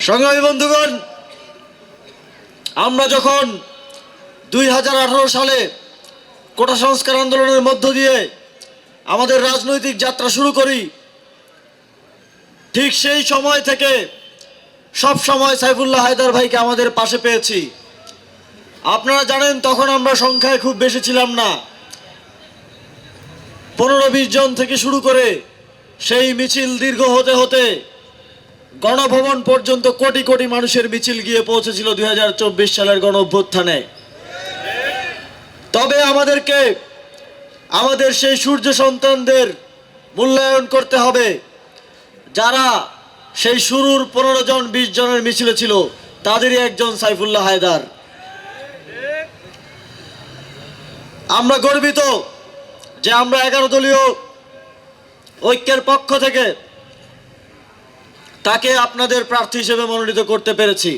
সংগ্রামী বন্ধুগণ, আমরা যখন 2018 সালে কোটা সংস্কার আন্দোলনের মধ্য দিয়ে আমাদের রাজনৈতিক যাত্রা শুরু করি, ঠিক সেই সময় থেকে সব সময় সাইফুল্লাহ হায়দার ভাইকে আমাদের পাশে পেয়েছি। আপনারা জানেন, তখন আমরা সংখ্যায় খুব বেশি ছিলাম না, 15-20 জন থেকে শুরু করে সেই মিছিল দীর্ঘ হতে হতে গণভবন পর্যন্ত কোটি কোটি মানুষের মিছিল গিয়ে পৌঁছেছিল 2024 সালের গণ অভ্যুত্থানে। তবে আমাদেরকে আমাদের সেই সূর্য সন্তানদের মূল্যায়ন করতে হবে, যারা সেই শুরুর 15 জন 20 জনের মিছিলে ছিল, তাদেরই একজন সাইফুল্লাহ হায়দার। আমরা গর্বিত যে আমরা 11 দলীয় ঐক্যের পক্ষ থেকে তাকে আপনাদের প্রার্থী হিসেবে মনোনীত করতে পেরেছি।